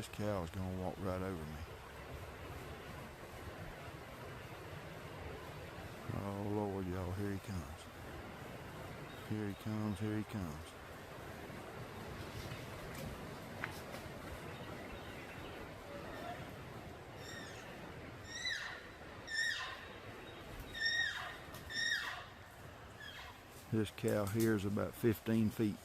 This cow is gonna walk right over me. Oh Lord, y'all, here he comes. Here he comes, here he comes. This cow here is about 15 feet.